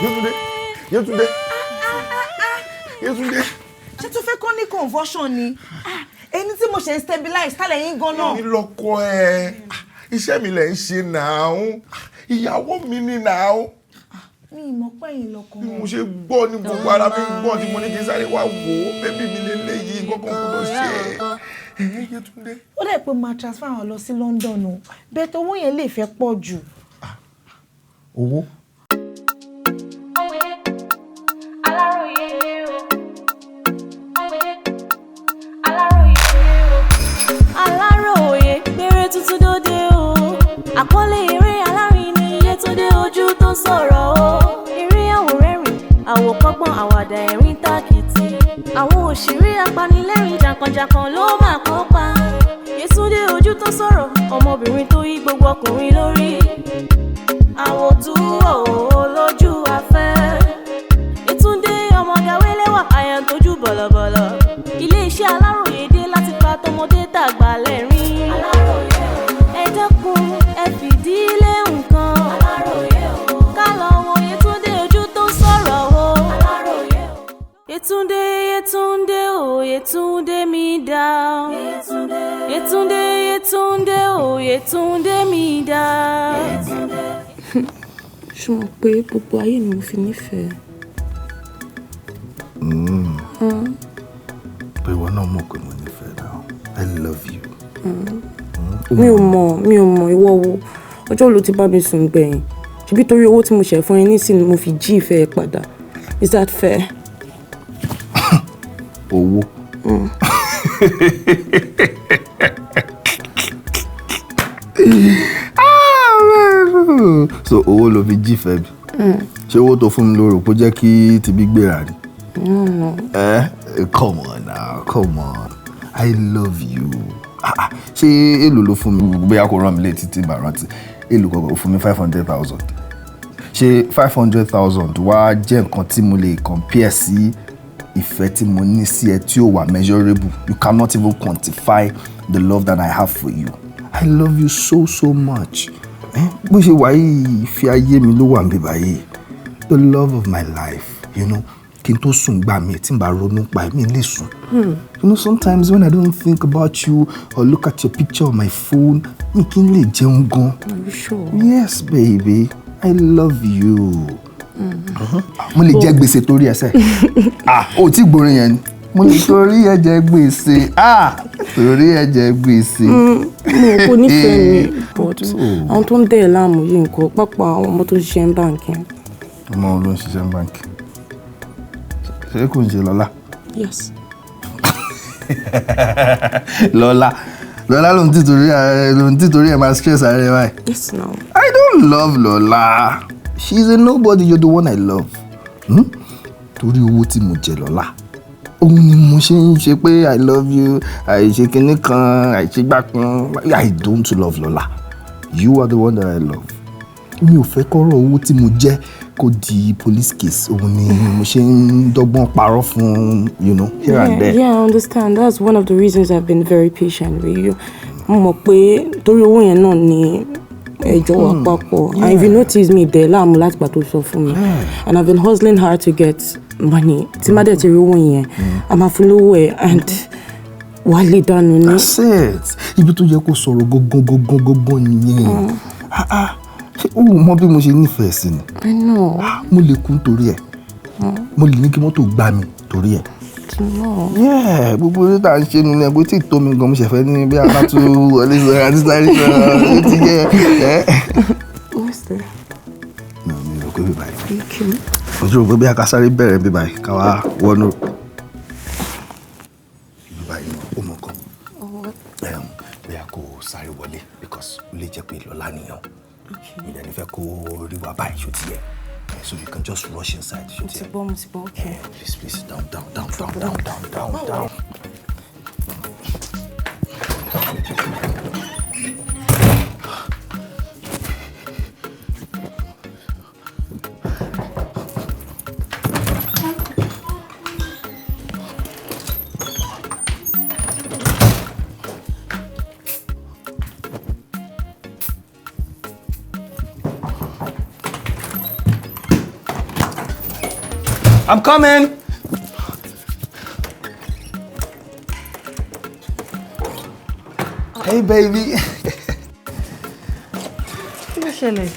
Yetunde. Yetunde. Ṣé tó fẹ́ kọ́ ní convulsion ni? Ẹni tí mo ṣe ń stabilize tálẹ̀ yín gan-an. Mi lọ́kọ ẹ. Iṣẹ́ mi lẹ̀ ń ṣe náà. Ìyàwó mi ni náà. Mi mọ̀ pé yín lọ́kọ. Bí mo ṣe gbọ́ ní gbogbo ara mi gbọ́ tí mo ní kí n sáré wá wò ó. Bébí mi lélẹ́yìí nǹkan kan kò lọ ṣe. Yetunde. Ó dẹ̀ pé máa transfer wọn lọ sí London o. Bẹ́ẹ̀ tó owó yẹn lè fẹ́ pọ̀ jù. Owó? Aláròyé gbére tuntun dòde o. Àkọlé eré alárinrin Yetunde Oju-to-n-sọrọ o. Eré àwòrẹ́rìn àwòkọ́gbọ́n àwàdà ẹ̀rín tàkìtì. Àwọn òṣèré apanilẹ́rìn jàǹkànjàǹkàn ló máa kópa. Yetunde Oju-to-n-sọrọ ọmọbìnrin tó yí gbogbo ọkùnrin lórí. Àwòtúwò lójú afẹ́. Yetunde ọmọgàwé lẹ́wà àyàntójú bọ̀lọ̀bọ̀lọ̀. Ilé-iṣẹ́ Aláròyé dé láti pa tọmọdé tàgbà lẹ́rìn. Ẹ dẹ́kun ẹ fìdílé nǹkan. Ká lọ wo Yetunde Oju-to-n-sọrọ o. Yetunde o, Yetunde mi dá. Yetunde o, Yetunde mi dá. Ṣùgbọ́n pé gbogbo ayé ni mo fi nífẹ̀ẹ́. Pé ìwọ náà mọ̀ pé mo nífẹ̀ẹ́ náà. I love you. Mi ò mọ̀ ìwọ wo. Ọjọ́ ló ti bá mi sùn gbẹ̀yìn. Ṣebí torí owó tí mo ṣe fún ẹ nísìnyí mo fi jí ìfẹ́ ẹ padà. Is that fair? Owó. So owó ló fi jí fẹ́ bi. Ṣé owó tó fún mi lóru kó jẹ́ kí tibí gbéra ni? Come on now, come on. I love you. Ṣé èlò ló fún mi? Bóyá kò rán mi létí tí bá rántí. Èlò kọ̀ọ̀kan fún mi 500,000. Ṣé 500,000 wá jẹ́ nǹkan tí mo lè compare sí ìfẹ́ tí mo ní sí ẹ tí ó wà measurable? You cannot even quantify the love that I have for you. I love you so much. Bó ṣe wà yìí, ìfẹ́ ayé mi ló wà níbí báyìí. The love of my life, you know. Kí n tó sùn gbà mí tí n bá ronú pa mí lè sùn. You know, sometimes when I don't think about you or look at your picture on my phone, mi kí n lè jẹun gan. Are you sure? Yes, baby. I love you. Mo lè jẹ gbèsè torí ẹsẹ̀. O tí gbórin yẹn ni. Mo lè torí ẹ jẹ gbèsè. Torí ẹ jẹ gbèsè. Mo kò nífẹ̀ẹ́ mi, but àwọn tó ń dẹ̀ láàmú yìí nǹkan pápá àwọn ọmọ tó ń ṣiṣẹ́ ní báǹkì. Ọmọ ló ń ṣiṣẹ́ ní báǹkì. Ṣé kò ń ṣe Lọ́lá? Yes. Lọ́lá ló ń títorí ẹ̀ máa stress ara ẹ̀ báyìí. Yes, no. I don't love Lọ́lá. She's a nobody. You're the one I love. Torí owó tí mo jẹ Lọ́lá. Òun ni mo ṣe ń ṣe pé I love you, àìṣe kinní kan, àìṣe gbà kan. I don't love Lọ́lá. You are the one that I love. Mi ò fẹ́ kọ́rọ̀ owó tí mo jẹ kó di police case. Òun ni mo ṣe ń dọ́gbọ́n parọ́ fún, you know, here and there. Yeah, I understand. That's one of the reasons I've been very patient with you. Mo mọ̀ pé torí owó yẹn náà ni ẹjọ́ wà papọ̀. And if you notice me there láàmú láti gbà tó sọ fún mi. And I've been hustling hard to get money. Tí má dẹ̀ ti rí owó yẹn, a máa fún lówó ẹ̀ and wà lè dànù ní. That's it. Ibi tó yẹ kó sọ̀rọ̀ gangan nìyẹn. Ó mọ bí mo ṣe nífẹ̀ẹ́ sí ni. I know. Mo lè kú torí ẹ̀. Mo lè ní kí mọ́tò gbá mi torí ẹ̀. Yeah, gbogbo orí tá à ń ṣe nínú ẹgbẹ́ tí tó mi gan mo ṣẹ̀fẹ́ ní bí a bá tún wọlé sọ àti sáré sọ ó ti yẹ. What's that? Mi ò pé bí báyìí. Thank you. Ojú ò pé bí a ká sáré bẹ̀rẹ̀ bí báyìí ká wá wọnú. Bí báyìí ó mọ̀ kan. Bí a kò sáré wọlé because ó lè jẹ́ pé Lọ́lá nìyàn. Ìyẹn fẹ́ kó rí wa báyìí ṣó ti yẹ. So you can just rush inside. It's a bomb, okay. Please, down. I'm coming. Hey, baby. Kí ló ṣẹlẹ̀?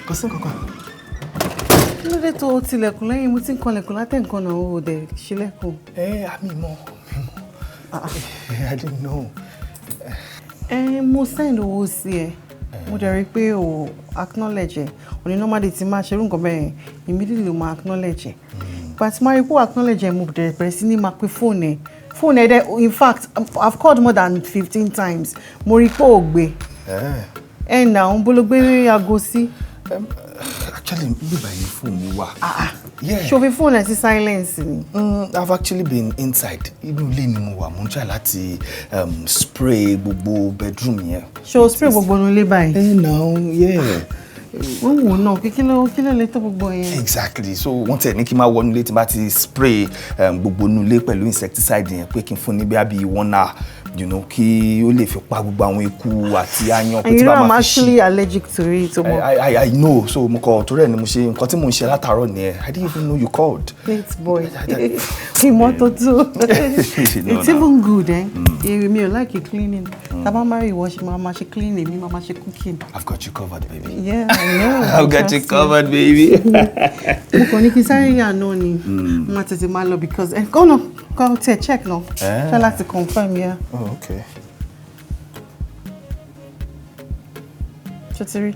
Kò sí nǹkan kan. Kí ló dé tó tilẹ̀kùn lẹ́yìn mo ti ń kanlẹ̀kùn látẹ̀ǹkan náà ó dẹ̀ ṣílẹ̀kùn? Mi mọ̀. I didn't know. Mo send owó sí ẹ. Mo dẹ̀ rí pé o acknowledge ẹ. Òní normally ti máa ṣerú nǹkan bẹ́ẹ̀ immediately mo acknowledge ẹ. But máa rí pé o acknowledge ẹ mo bẹ̀rẹ̀ sí ní máa pe fóònù ẹ. Fóònù ẹ dẹ̀ in fact I've called more than 15 times. Mo rí pé o gbé. Náà ń bolo gbé aago sí. Actually, bíbá yìí fóònù mi wà. Ṣo fi fóònù ẹ sí silence ni? I've actually been inside. Inú ilé ni mo wà. Mo ń try láti spray gbogbo bedroom yẹn. Ṣo spray gbogbo inú ilé báyìí? Now, yeah. Wọ́n wò náà kí ló lè tó gbogbo yẹn. Exactly. So wọ́n tẹ̀ ní kí n máa wọnú ilé tí n bá ti spray gbogbo inú ilé pẹ̀lú insecticide yẹn pé kí n fún ní bí 1 hour. You know, kí ó lè fi pa gbogbo àwọn eku àti aáyán pé tí bá I'm máa fi actually allergic to it. I know, so mo kọ torí ẹ̀ ni mo ṣe nǹkan tí mo ń ṣe látàárọ̀ nìyẹn. I didn't even know you called. Great boy. Ìmọ́tótó. It's even good, eh? Mi ò like cleaning. Tá bá marry ìwọ ṣe máa ṣe cleaning, mi máa ṣe cooking. I've got you covered, baby. Yeah, I know. I've got you covered, baby. Mo kàn ní kí sáré yà náà ni. Mo máa tètè máa lọ because go tẹ̀ check náà. Ṣé láti confirm yẹn. Oh, okay. Chotiri.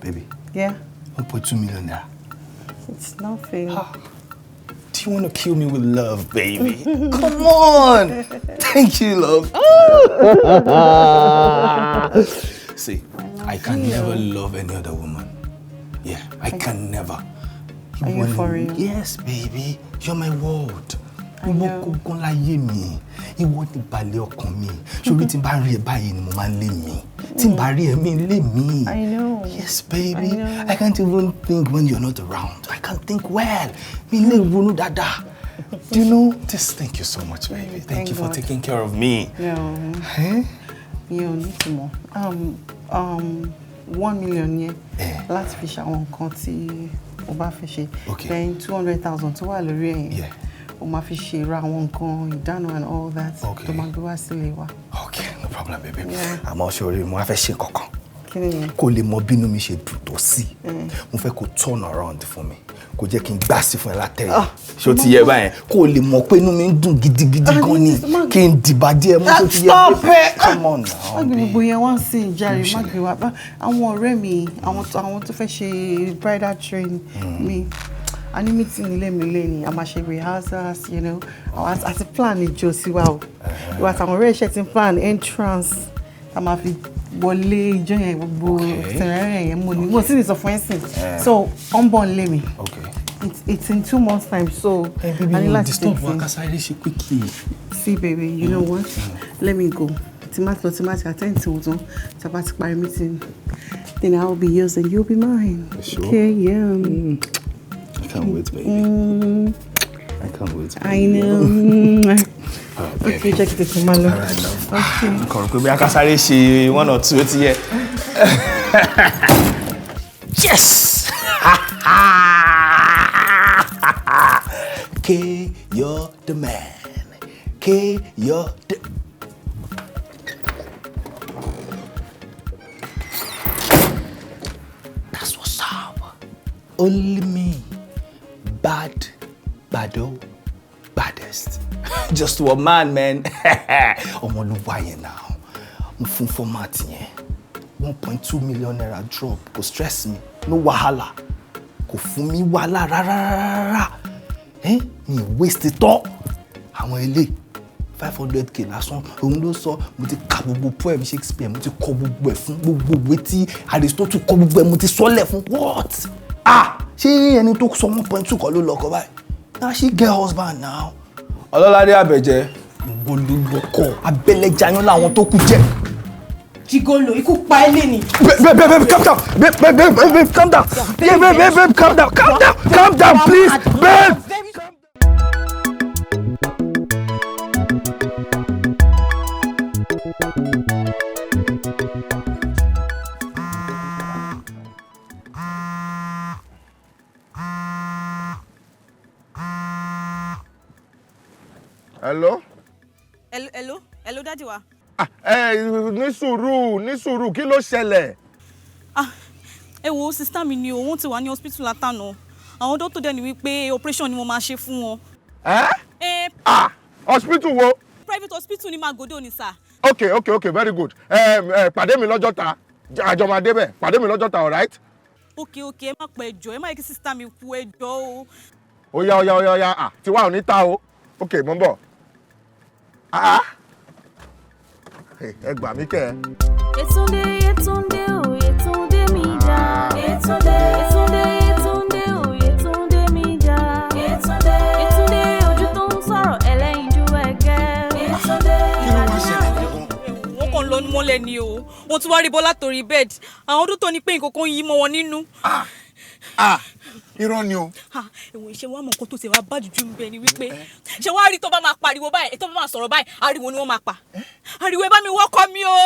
Baby. Yeah. 1.2 million naira. It's nothing. Do you want to kill me with love, baby? Come on. Thank you, love. See, I can never love any other woman. Yeah, I can never. Are you for real? Yes, baby. You're my world. I know. Ìwọ láyé mi. Ìwọ ni balẹ̀ ọkàn mi. Ṣorí tí n bá rí ẹ báyìí ni mo máa ń lé mi. Tí n bá rí ẹ mi lé mi. I know. Yes, baby. I know. I can't even think when you're not around. I can't think well. Mi lè ronú dáadáa. Do you know? Just thank you so much, baby. Thank you for taking care of me. No. You need to more. 1 million yẹn láti fi ṣàwọn nǹkan tí o bá fẹ́ ṣe. Okay. Then 200,000 tó wà lórí ẹ̀yìn. Yeah. O máa fi ṣe ra àwọn nǹkan ìdáná and all that. Okay. Tó máa gbé wá sílé wa. Okay, no problem, baby. Yeah. Àmọ́ ṣorí mo wá fẹ́ ṣe kankan. Kí ni yẹn? Kó lè mọ bínú mi ṣe dùn tó sí. Mo fẹ́ kó turn around fún mi. Kó jẹ́ kí n gbá sí fún ẹ látẹ̀yìn. Ṣé o ti yẹ báyẹn? Kó lè mọ̀ pé inú mi ń dùn gidigidi gan ni. Kí n dìbà díẹ̀ mú tó ti yẹ. Stop it! Come on now, Má gbé gbogbo yẹn wá sí ìjàre, má gbé wá. Àwọn ọ̀rẹ́ mi, àwọn tó fẹ́ ṣe bridal train mi. A ní meeting nílé mi lẹ́ni, a máa ṣe rehearsals, you know. Àti plan ìjọ sí wa o. Ìwà àtàwọn ọ̀rẹ́ iṣẹ́ ti ń plan entrance. A máa fi wọlé ìjọ yẹn gbogbo tẹ̀rẹ̀rẹ̀ yẹn mo sì ní sọ fún ẹ̀sìn. So, on born lé mi. Okay. It's in 2 months time, so Hey, baby, you disturb Wakasari she quickly. See, baby, you know what? Let me go. Automatic, attend to it. It's about to buy meeting. Then I'll be yours and you'll be mine. Sure. Okay, yeah. I can't wait, baby. I can't wait, baby. I know. Okay, check the tomorrow. All right, love. Okay. Kọ̀rọ̀ pé bí Akasari ṣe 1 or 2 ó ti yẹ. Yes! K, you're the man. K, you're the... That's what's up. Only me. Gbado, baddest. Just to a man. Ọmọlúwa yẹn now. Mo fún format yẹn. 1.2 million naira drop. Kò stress me. No wahala. Kò fún mi wàhálà rárá. Mi waste tán. Àwọn ilé 500k lásán. Òun ló sọ mo ti ka gbogbo poem Shakespeare. Mo ti kọ gbogbo ẹ̀ fún gbogbo ìwé tí Aristotle kọ gbogbo ẹ̀ mo ti sọ́lẹ̀ fún. What? Ṣé ẹni tó sọ 1.2 kọ́ ló lọ́kọ báyìí? Now she get husband now. Ọlọ́ládé Àbẹ̀jẹ́. Olùlọ́kọ̀ abẹ́lẹ́jayán làwọn tó kù jẹ́. Jigolo, ikú pa ẹ́ lé ni. Babe, calm down. Babe, calm down. Yeah, babe, calm down. Calm down, please. Babe. Hello? Hello, Dadi wa. Ní sùúrù, kí ló ṣẹlẹ̀? Ẹ wo sister mi ni o, wọ́n ti wà ní hospital látànà. Àwọn doctor dẹ̀ ní wípé operation ni mo máa ṣe fún wọn. Hospital wo? Private hospital ní Gbọdo ni sir. Okay, very good. Pàdé mi lọ́jọ́ ta. Àjọ máa débẹ̀. Pàdé mi lọ́jọ́ ta, all right? Okay, ẹ má pẹ́ ẹjọ́, ẹ má yẹ kí sister mi kú ẹjọ́ o. Ó yá. Tiwa ò ní ta o. Okay, mo ń bọ̀. Ẹ gbà mí kẹ́. Yetunde mi jà. Yetunde mi jà. Yetunde Oju-to-n-sọrọ ẹlẹ́yinjú ẹ̀gẹ́. Kí ló wá ṣẹlẹ̀ gangan? Wọ́n kàn lọ mọ́lẹ̀ ni o. Wọ́n tún wá rí bọ́ látòrí bed. Àwọn ọdún tó ní pé nǹkan kan yí mọ́ wọn nínú. Irọ́ ni o. Ẹ̀wọ̀n iṣẹ́ wa mọ̀ nǹkan tó ṣe wá bá jùjú ń bẹ ni wípé ṣé wàá rí tó bá máa pariwo báyìí tó bá máa sọ̀rọ̀ báyìí ariwo ni wọ́n máa pa. Ariwo ẹ bá mi wọ́kọ̀ mi o,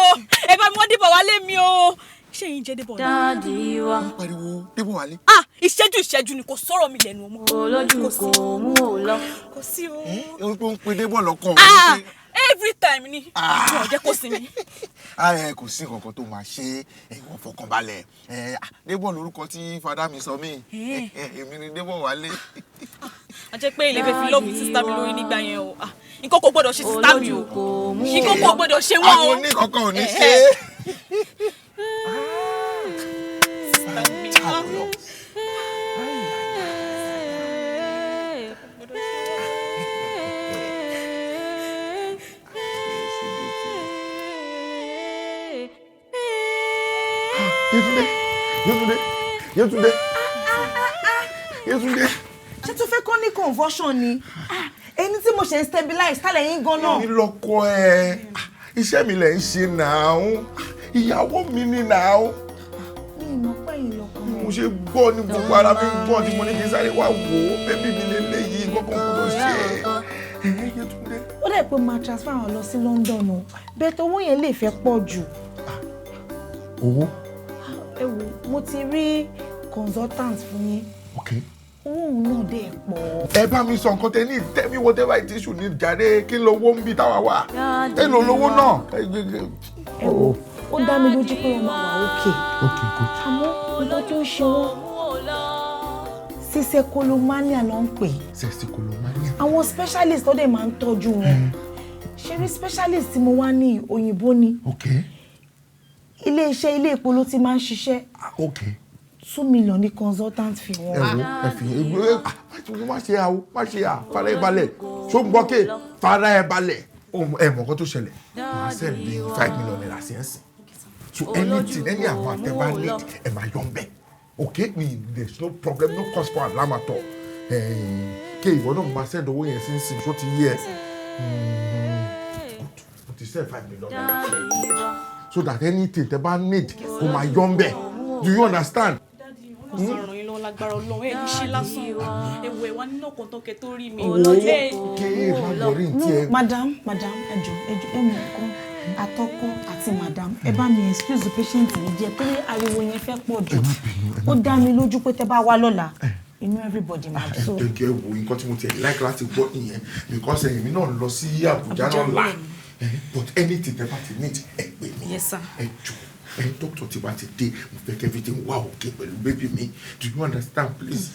ẹ bá mi wọ́n dìbò wálé mi o. Ṣé yín jẹ́ dìbò náà? Dadi wa. Wọ́n pariwo dìbò wálé. Ìṣẹ́jú ni kò sọ̀rọ̀ mi lẹ́nu ọmọ. Olójú kò mú ò lọ. Kò sí o. Ó ń pe débọ̀ lọ́kàn. Every time ni. Ìjọ jẹ́ kó sinmi. Kò sí nǹkan kan tó máa ṣe ẹ̀wọ̀n fọkànbalẹ̀. Débọ̀ lórúkọ tí fada mi sọ mí. Èmi ni débọ̀ wálé. A jẹ́ pé ilé fẹ́ fi lọ́ọ̀bù sísá mi lórí nígbà yẹn o. Nǹkan kò gbọ́dọ̀ ṣe sísá mi o. Nǹkan kò gbọ́dọ̀ ṣe wọ́n o. Àwọn oníkankan ò ní ṣe. Yetunde. Ṣé tó fẹ́ kọ́ ní convulsion ni? Ẹni tí mo ṣe ń stabilize tálẹ̀ yín gan náà. Mi lọ́kọ ẹ̀. Iṣẹ́ mi lẹ̀ ń ṣe náà. Ìyàwó mi ni náà. Mi mọ̀ pé yín lọ́kọ mi. Mo ṣe gbọ́ ní gbogbo ara mi gbọ́ tí mo ní kí n sáré wá wò ó. Bébí mi lélẹ́yìí gbọ́kàn kò lọ ṣe. Yetunde. Ó dẹ̀ pé máa transfer wọn lọ sí London o. Bẹ́ẹ̀ tó owó yẹn lè fẹ́ pọ̀ jù. Owó? Ẹ wò, mo ti rí consultant fún yín. Okay. Òun náà dẹ̀ pọ̀. Ẹ bá mi sọ nǹkan tẹ ní tell me whatever it is you need jàre kí lówó ń bí táwa wà. Èlò lówó náà. Ẹ wò, ó dá mi lójú pé wọ́n máa wà okay. Okay, good. Àmọ́ nǹkan tó ń ṣe wọ́n sisekolomania ló ń pè. Sisekolomania. Àwọn specialist tó dẹ̀ máa ń tọ́jú wọn. Ṣé rí specialist tí mo wá ní òyìnbó ni? Okay. Ilé epo ló ti máa ń ṣiṣẹ́. Okay. 2 million ní consultant fi wọn. Ẹ fi má ṣe fara ẹ balẹ̀ ṣó ń gbọ́ ké fara ẹ balẹ̀ ẹ mọ̀ nǹkan tó ṣẹlẹ̀ máa send bí 5 million naira sí ẹ̀sìn so anything any amount ẹ bá need ẹ máa yọ ń bẹ̀ okay there is no problem no cause for alarm at all ké ìwọ náà máa send owó yẹn sí ń sìn ṣó ti yẹ good mo ti send 5 million naira so that anything ẹ bá need kó máa yọ ń bẹ̀ do you understand? Sọ̀rọ̀ yín lọ lágbára Ọlọ́run ẹ̀ ní ṣe lásán ẹ̀wọ̀ ẹ̀wà nínú ọkàn tó kẹ tó rí mi. Madam ẹjọ ẹ mọ nǹkan àtọkọ àti madam ẹ bá mi excuse the patient yìí jẹ pé ariwo yẹn fẹ́ pọ̀ jù ó dá mi lójú pé tẹ́ bá wá lọ́la inú everybody máa so. ẹ jẹ́ wo nǹkan tí mo tiẹ̀ like láti gbọ́ nìyẹn because èmi náà lọ sí Àbújá náà là but anything tẹ́ bá ti need ẹ pè mí ẹ jù. Doctor ti bá ti dé mo fẹ́ kí everything wà okay pẹ̀lú baby mi do you understand please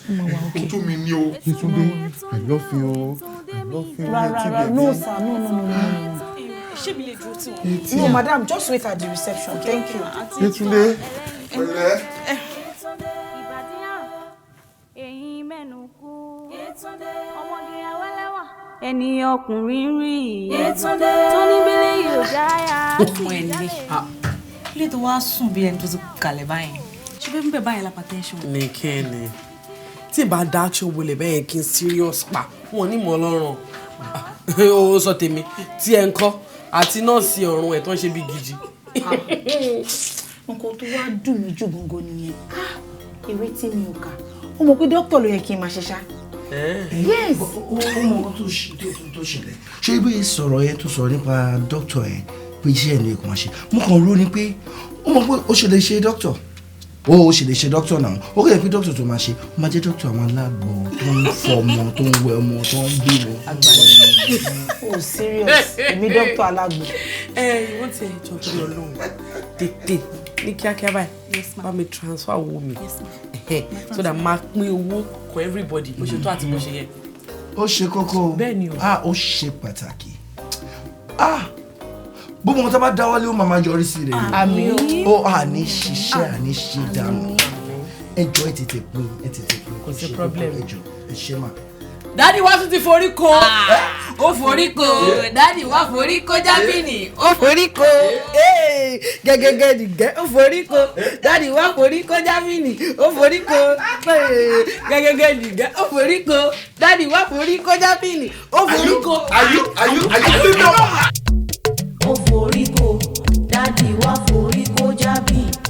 ojú mi ni o. Yetunde I love you rárá no sir no. Ṣé mi lè dúró tí wọ́n. No madam just wait at the reception thank you. Yetunde pẹ̀lẹ́. Èyí mẹ́nu kú ọmọge awẹ́lẹ́wà ẹni ọkùnrin rí tó níbílẹ̀ yóò dáyà. Ọmọ ẹ̀ ní ilé tó wá sùn bí ẹni tó ti kalẹ̀ báyìí ṣé bẹ́ẹ̀ ń bẹ̀ báyìí lápá tẹ́ńṣọ̀n. ní kẹ́ni tí ìbá dá action wọlé bẹ́ẹ̀ kí n serious pa wọn ní mọ́ ọlọ́run ó sọ tèmi tí ẹ ń kọ́ àti nọ́ọ̀sì ọ̀run ẹ̀ tó ń ṣe bí gidi. nǹkan tó wá dùn mí jù gangan nìyẹn ìwé tí mi ò kà ó mọ̀ pé dókítà ló yẹ kí n máa ṣe ṣá. Yes. ó mọ̀ nǹkan tó ṣẹlẹ̀ ṣé ibi ìsọ̀rọ̀ yẹn tó sọ̀rọ̀ nípa dókítà yẹn pé iṣẹ́ ẹni kò máa ṣe mo kàn rò ní pé ó mọ̀ pé ó ṣe lè ṣe dókítà ó ṣe lè ṣe doctor náà ó kẹ́ ẹ̀ pé doctor tó máa ṣe ó máa jẹ́ doctor àwọn alágbọ̀n tó ń fọmọ tó ń wẹ ọmọ tó ń bímọ. Oh serious èmi doctor alágbọ̀n. Ìwọ́n ti ẹ̀jọ̀ tó lọ lóhùn tètè ní kíákíá báyìí bá mi transfer owó mi so that máa pín owó kọ everybody bó ṣe tó àti bó ṣe yẹ. Ó ṣe kókó bẹ́ẹ̀ ni o. Ó ṣe pàtàkì bó mo tá bá dáwọ́lé ó máa yọrí sí rẹ̀. Àmín. Ó àní ṣiṣẹ́ àní ṣe dànù ẹjọ́ ẹ tètè pín kò sí problem. ẹjọ́ ẹ ṣe mà. Dádì wá tún ti forí ko. Ó forí ko. Dádì wá forí ko jábìnì. Ó forí ko. Gẹ́gẹ́gẹ́ nìgẹ́. Ó forí ko. Dádì wá forí ko jábìnì. Ó forí ko. Gẹ́gẹ́gẹ́ nìgẹ́. Ó forí ko. Dádì wá forí ko jábìnì. Ó forí ko. Ó forí ko, dádì wá forí ko jábì.